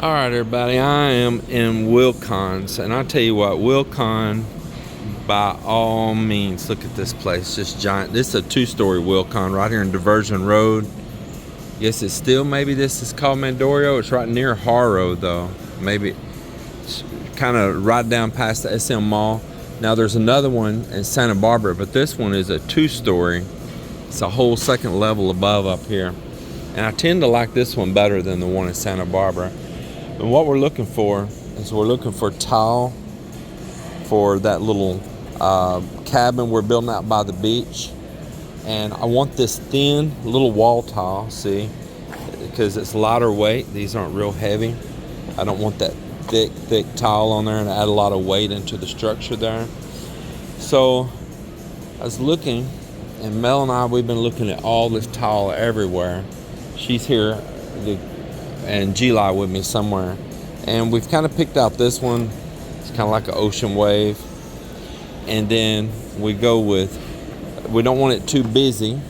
All right, everybody, I am in Wilcon's, and I tell you what, Wilcon, by all means, look at this place, just giant. This is a two-story Wilcon right here in Diversion Road. Yes, it's still, maybe this is called Mandorio. It's right near Haro, though. Maybe it's kind of right down past the SM Mall. Now, there's another one in Santa Barbara, but this one is a two-story. It's a whole second level above up here. And I tend to like this one better than the one in Santa Barbara. And what we're looking for is we're looking for tile for that little cabin we're building out by the beach. And I want this thin little wall tile, see, because it's lighter weight. These aren't real heavy. I don't want that thick tile on there and add a lot of weight into the structure there. So I was looking, and Mel and I, we've been looking at all this tile everywhere. She's here and G-Li with me somewhere, and we've kind of picked out this one. It's kind of like an ocean wave, and then we go with, we don't want it too busy.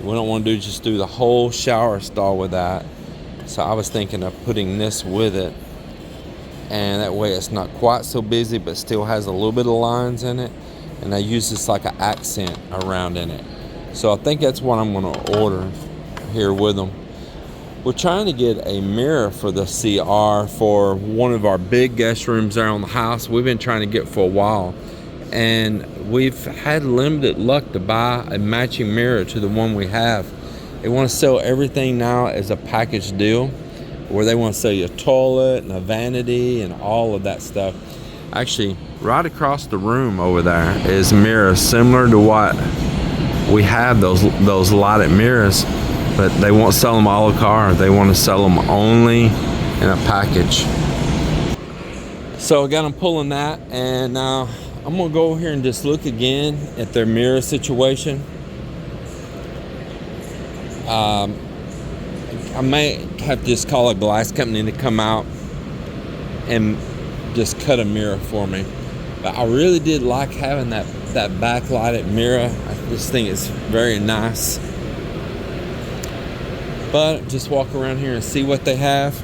We don't want to just do the whole shower stall with that. So I was thinking of putting this with it, and that way it's not quite so busy but still has a little bit of lines in it, and I use this like an accent around in it. So I think that's what I'm going to order here with them. We're trying to get a mirror for the CR for one of our big guest rooms there on the house. We've been trying to get for a while, and we've had limited luck to buy a matching mirror to the one we have. They want to sell everything now as a package deal, where they want to sell you a toilet and a vanity and all of that stuff. Actually, right across the room over there is mirrors similar to what we have, those lighted mirrors. But they won't sell them a la carte. They want to sell them only in a package. So I got them pulling that, and now I'm gonna go over here and just look again at their mirror situation. I may have to just call a glass company to come out and just cut a mirror for me. But I really did like having that backlighted mirror. I just think it's very nice. But just walk around here and see what they have.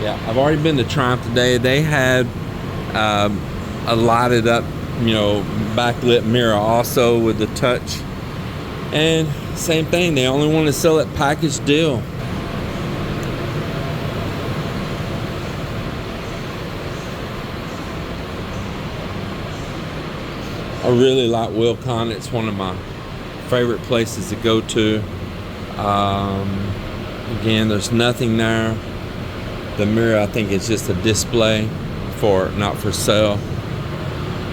Yeah, I've already been to Triumph today. They had a lighted up, backlit mirror also with the touch. And same thing, they only want to sell it package deal. I really like Wilcon. It's one of my favorite places to go to. Again, there's nothing there. The mirror, I think, is just a display not for sale.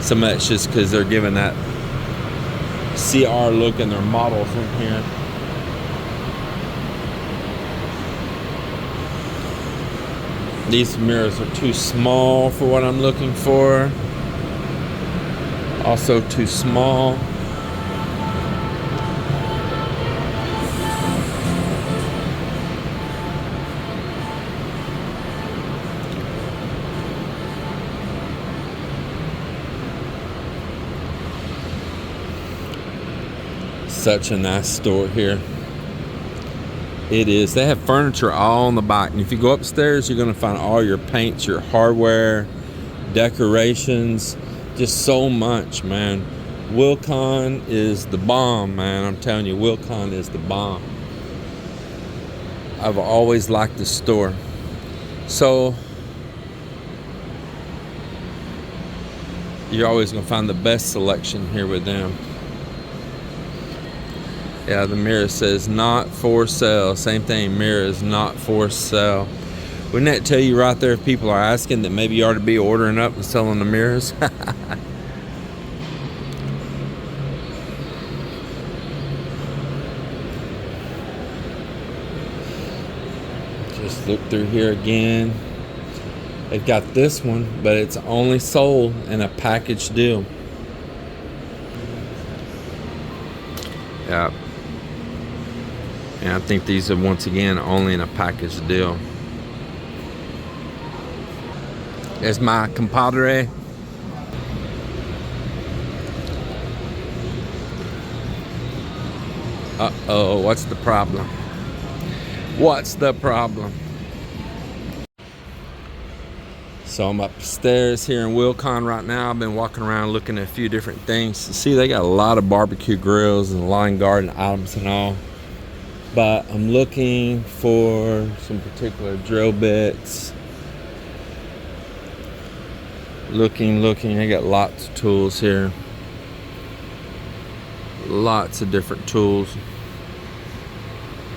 Some of that's just because they're giving that CR look in their models in here. These mirrors are too small for what I'm looking for. Also too small. Such a nice store here. It is. They have furniture all on the back, and if you go upstairs, you're going to find all your paints, your hardware, decorations, just so much, man. Wilcon is the bomb, man. I'm telling you, Wilcon is the bomb. I've always liked the store. So you're always going to find the best selection here with them. Yeah, the mirror says not for sale. Same thing, mirror is not for sale. Wouldn't that tell you right there, if people are asking, that maybe you ought to be ordering up and selling the mirrors? Just look through here again. They've got this one, but it's only sold in a package deal. Yeah. And I think these are, once again, only in a package deal. There's my compadre. Uh-oh, what's the problem? What's the problem? So I'm upstairs here in Wilcon right now. I've been walking around looking at a few different things. See, they got a lot of barbecue grills and lawn garden items and all. But I'm looking for some particular drill bits. Looking. I got lots of tools here. Lots of different tools.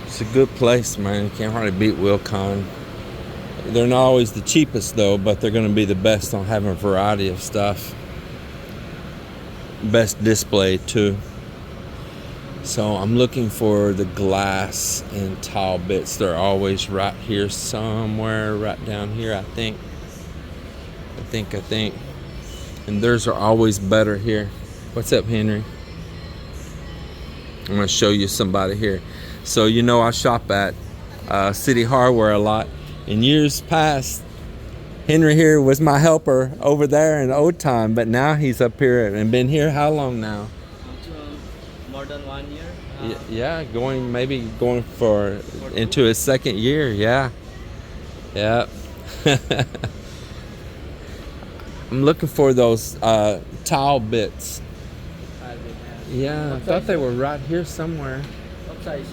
It's a good place, man. You can't hardly beat Wilcon. They're not always the cheapest though, but they're going to be the best on having a variety of stuff. Best display too. So I'm looking for the glass and tile bits. They're always right here somewhere, right down here, I think. And theirs are always better here. What's up, Henry? I'm going to show you somebody here. So you know I shop at City Hardware a lot. In years past, Henry here was my helper over there in old time, but now he's up here and been here how long now? More than 1 year. Yeah, going for into his second year. Yeah. I'm looking for those tile bits. Yeah, I thought they were right here somewhere. What size?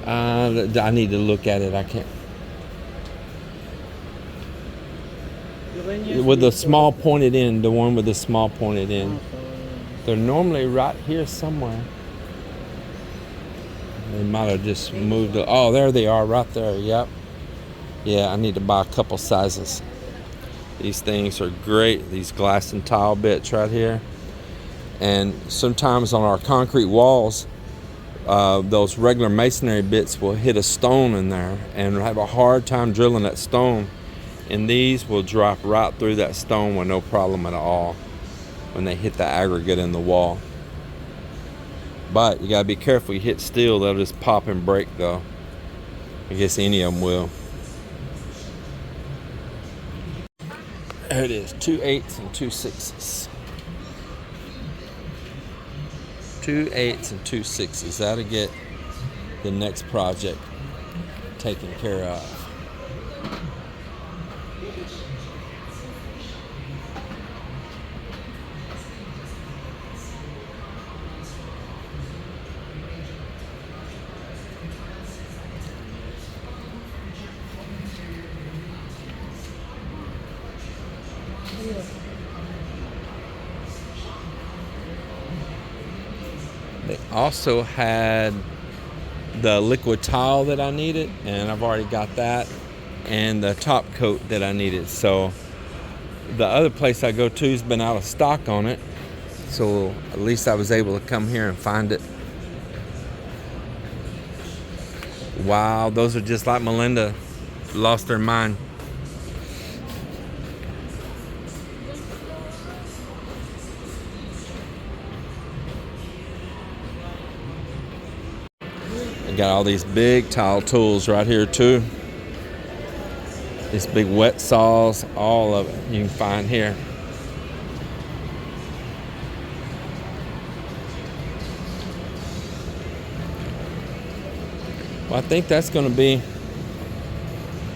I need to look at it. I can't. With the small pointed end, the one with the small pointed end. They're normally right here somewhere. They might have just moved. Oh, there they are, right there. Yep. Yeah, I need to buy a couple sizes. These things are great. These glass and tile bits right here. And sometimes on our concrete walls, those regular masonry bits will hit a stone in there and have a hard time drilling that stone. And these will drop right through that stone with no problem at all when they hit the aggregate in the wall. But you gotta be careful. You hit steel, they'll just pop and break though. I guess any of them will. There it is, 2 8s and 2 6s. 2 8s and 2 6s. That'll get the next project taken care of. They also had the liquid tile that I needed, and I've already got that, and the top coat that I needed. So the other place I go to has been out of stock on it, so at least I was able to come here and find it. Wow, those are just like Melinda. Lost their mind. Got all these big tile tools right here too. These big wet saws, all of it you can find here. Well, I think that's going to be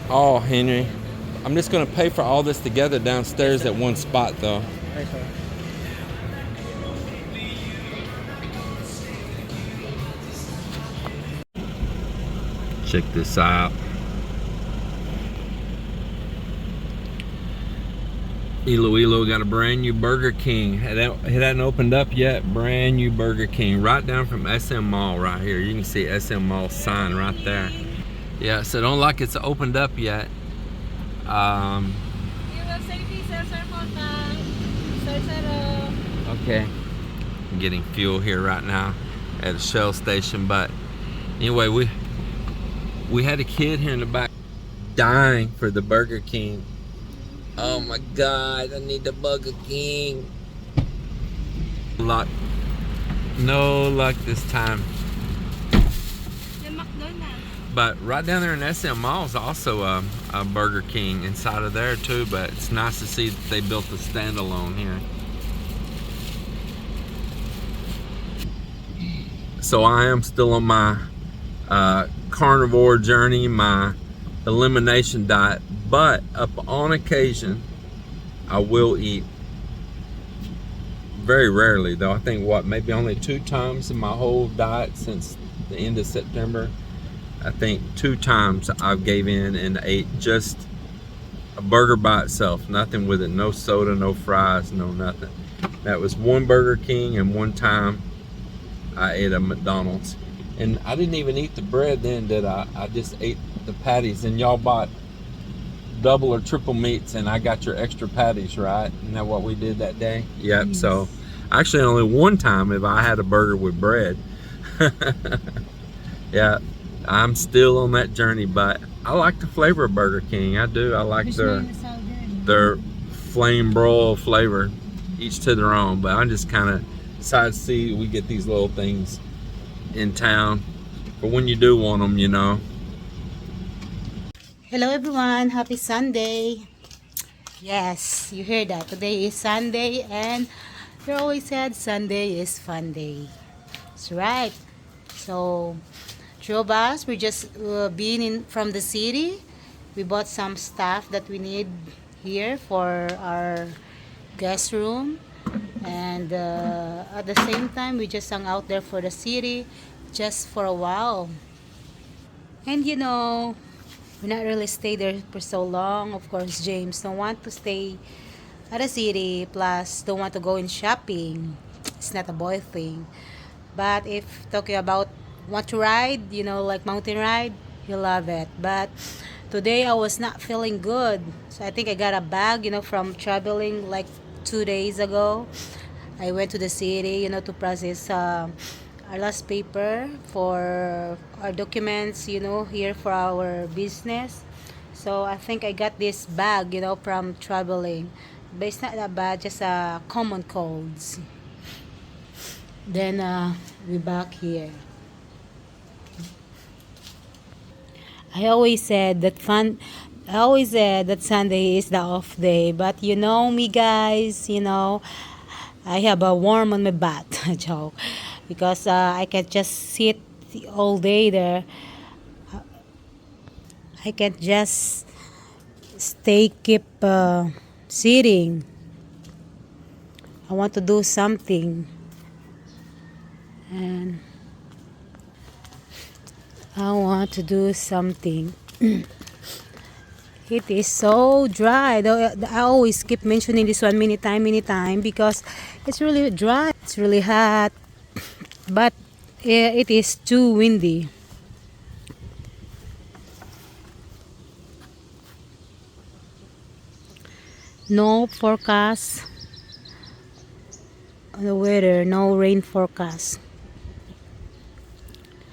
all, Henry. I'm just going to pay for all this together downstairs at one spot though. Okay. Check this out. Iloilo got a brand new Burger King. It hadn't opened up yet. Brand new Burger King right down from SM Mall right here. You can see SM Mall sign right there. Yeah, so don't like it's opened up yet. Okay. I'm getting fuel here right now at a Shell station, but anyway, we had a kid here in the back dying for the Burger King. Oh my God, I need the Burger King. No luck this time. But right down there in SM Mall is also a Burger King inside of there too, but it's nice to see that they built a standalone here. So I am still on my carnivore journey, my elimination diet, but up on occasion I will eat. Very rarely though. I think maybe only 2 times in my whole diet since the end of September. I think 2 times I gave in and ate just a burger by itself, nothing with it, no soda, no fries, no nothing. That was one Burger King, and one time I ate a McDonald's. And I didn't even eat the bread then, did I? I just ate the patties, and y'all bought double or triple meats, and I got your extra patties, right? Isn't that what we did that day? Yep. Yes. So actually only one time have I had a burger with bread. Yeah, I'm still on that journey, but I like the flavor of Burger King. I do. I like their flame broil flavor, each to their own. But I'm just kind of decided to see, we get these little things in town for when you do want them, you know. Hello everyone, happy Sunday. Yes, you heard that. Today is Sunday and you always said Sunday is fun day. That's right. So, three of us, we just been in from the city. We bought some stuff that we need here for our guest room. And at the same time, we just hung out there for the city just for a while. And we not really stay there for so long. Of course, James don't want to stay at a city, plus don't want to go in shopping. It's not a boy thing. But if talking about want to ride, like mountain ride, you love it. But today I was not feeling good. So I think I got a bag, from traveling like 2 days ago. I went to the city, to process our last paper for our documents, here for our business. So I think I got this bag, from traveling. But it's not that bad, just common colds. Then we back here. I always said that fun. I always said that Sunday is the off day, but you know me, guys. I have a worm on my butt, joke, because I can just sit all day there. I can't just keep sitting. I want to do something, and I want to do something. It is so dry. Though I always keep mentioning this one many time, because it's really dry. It's really hot, but it is too windy. No forecast on the weather. No rain forecast.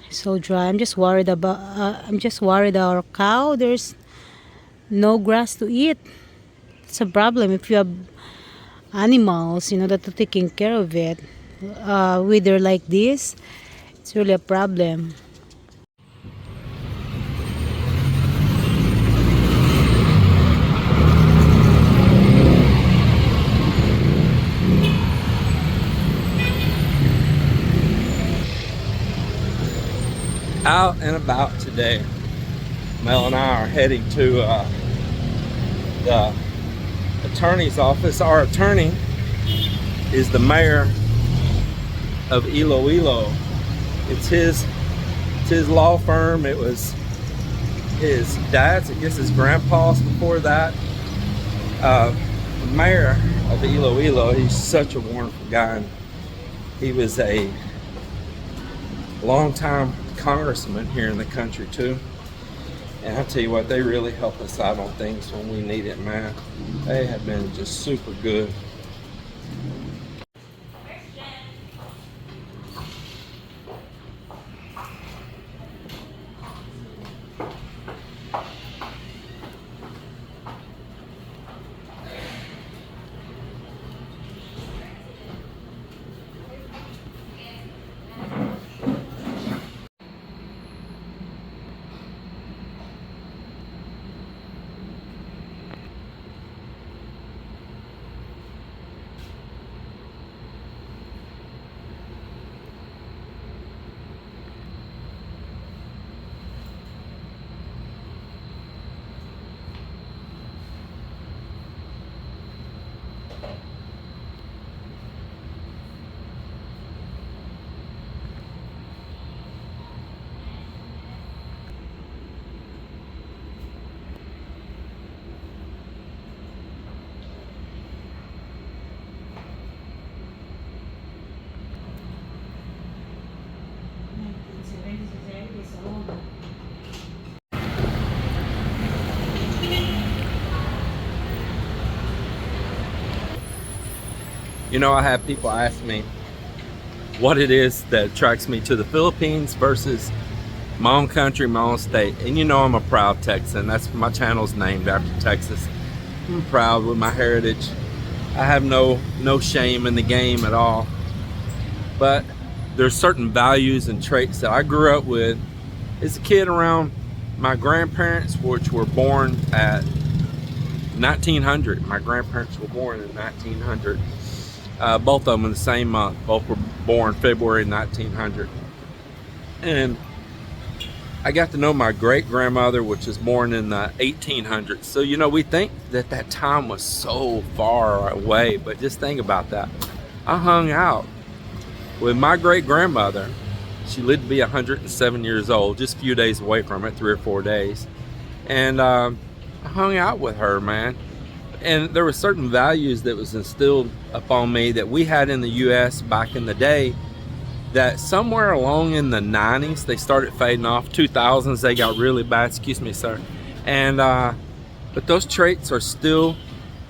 So dry. I'm just worried about. Our cow. There's no grass to eat. It's a problem if you have animals, that are taking care of it. Weather like this, it's really a problem. Out and about today. Mel and I are heading to the attorney's office. Our attorney is the mayor of Iloilo. It's his law firm. It was his dad's, I guess his grandpa's before that. The mayor of Iloilo, he's such a wonderful guy. He was a long-time congressman here in the country too. And I tell you what, they really help us out on things when we need it, man. They have been just super good. You know, I have people ask me what it is that attracts me to the Philippines versus my own country, my own state. And you know, I'm a proud Texan. That's my channel's named after Texas. I'm proud with my heritage. I have no shame in the game at all. But there's certain values and traits that I grew up with as a kid around my grandparents, which were born at 1900. My grandparents were born in 1900. Both of them in the same month. Both were born February 1900. And I got to know my great-grandmother, which was born in the 1800s. So, you know, we think that that time was so far away, but just think about that. I hung out with my great-grandmother. She lived to be 107 years old, just a few days away from it, 3 or 4 days. And I hung out with her, man. And there were certain values that was instilled upon me that we had in the U.S. back in the day, that somewhere along in the 90s they started fading off. 2000s they got really bad, excuse me sir. And but those traits are still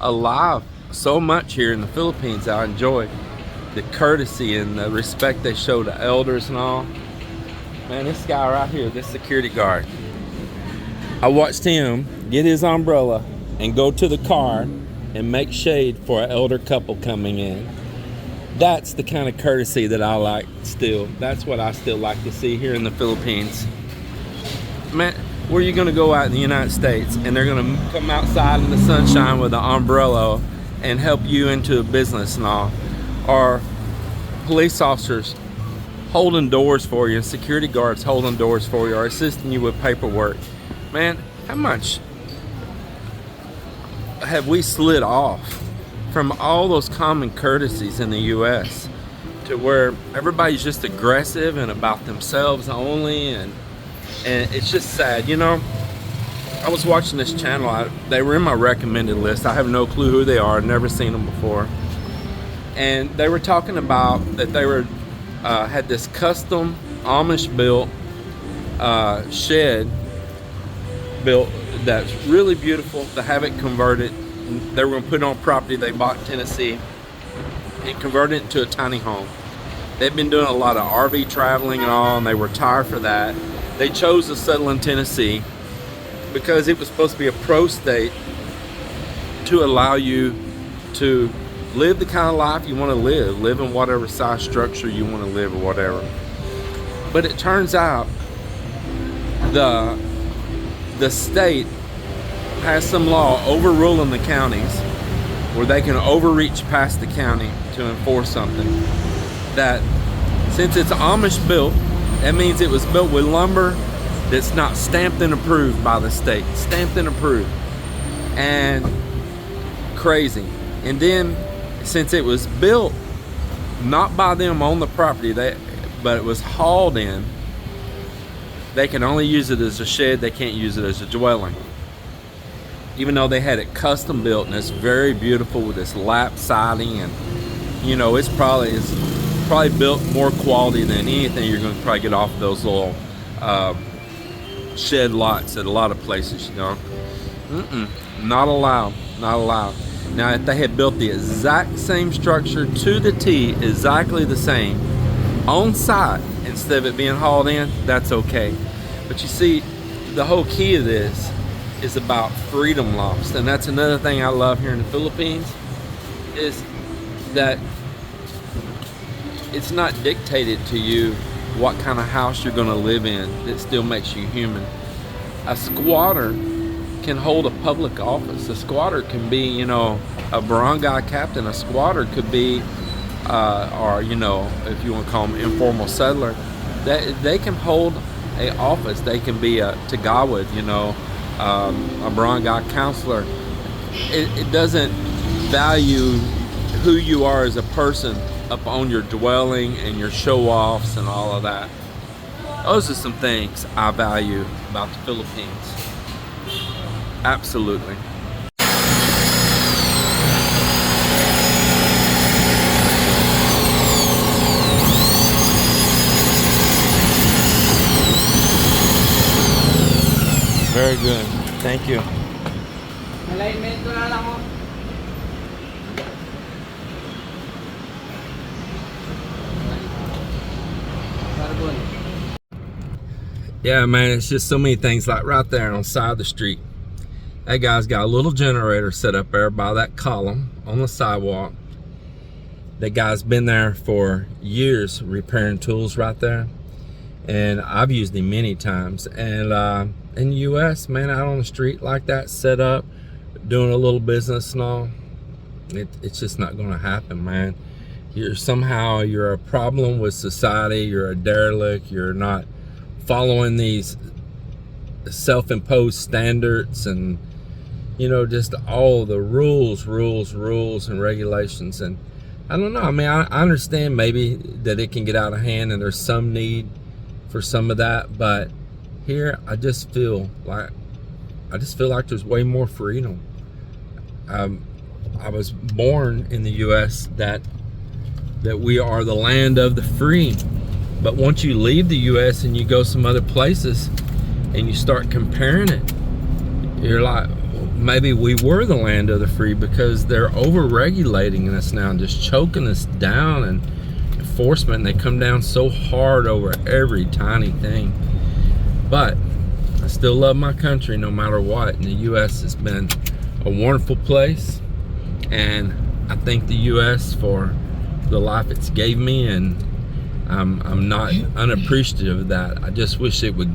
alive so much here in the Philippines. I enjoy the courtesy and the respect they show to elders and all. Man, this guy right here, this security guard, I watched him get his umbrella and go to the car and make shade for an elder couple coming in. That's the kind of courtesy that I like still. That's what I still like to see here in the Philippines. Man, where are you gonna go out in the United States and they're gonna come outside in the sunshine with an umbrella and help you into a business and all? Or police officers holding doors for you, and security guards holding doors for you, or assisting you with paperwork. Man, how much have we slid off from all those common courtesies in the U.S. to where everybody's just aggressive and about themselves only, and it's just sad. You know, I was watching this channel. They were in my recommended list. I have no clue who they are. I've never seen them before. And they were talking about that they were had this custom Amish built shed built that's really beautiful, to have it converted. They were going to put it on property they bought in Tennessee and convert it into a tiny home. They've been doing a lot of RV traveling and all, and they were tired for that. They chose to settle in Tennessee because it was supposed to be a pro state to allow you to live the kind of life you want to live in whatever size structure you want to live or whatever. But it turns out the state has some law overruling the counties where they can overreach past the county to enforce something. That since it's Amish built, that means it was built with lumber that's not stamped and approved by the state. Stamped and approved. And crazy. And then since it was built not by them on the property, but it was hauled in, they can only use it as a shed. They can't use it as a dwelling. Even though they had it custom built, and it's very beautiful with this lap siding, and you know, it's probably built more quality than anything you're going to probably get off of those little shed lots at a lot of places. You know, not allowed, not allowed. Now, if they had built the exact same structure to the T, exactly the same, on site instead of it being hauled in, that's okay. But you see, the whole key of this is about freedom lost, and that's another thing I love here in the Philippines, is that it's not dictated to you what kind of house you're going to live in. That still makes you human. A squatter can hold a public office. A squatter can be, you know, a barangay captain. A squatter could be or, you know, if you want to call them informal settler, they can hold a office. They can be a tagawid, you know, a barangay counselor. It doesn't value who you are as a person up on your dwelling and your show-offs and all of that. Those are some things I value about the Philippines. Absolutely. Very good. Thank you. Alignment ko na lang, oh. Yeah, man, it's just so many things. Like right there on the side of the street, that guy's got a little generator set up there by that column on the sidewalk. That guy's been there for years repairing tools right there, and I've used him many times. And in the US, man, out on the street like that, set up, doing a little business and all, it's just not going to happen, man. You're a problem with society. You're a derelict. You're not following these self-imposed standards, and you know, just all the rules and regulations. And I don't know, I mean, I understand maybe that it can get out of hand and there's some need for some of that, but here I just feel like there's way more freedom. I was born in the US that we are the land of the free, but once you leave the US and you go some other places and you start comparing it, you're like, maybe we were the land of the free, because they're over-regulating us now and just choking us down, and enforcement, and they come down so hard over every tiny thing. But I still love my country no matter what, and the US has been a wonderful place, and I thank the US for the life it's gave me, and I'm not unappreciative of that. I just wish it would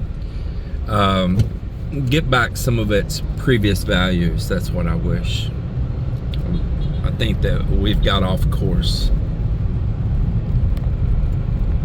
get back some of its previous values. That's what I wish. I think that we've got off course.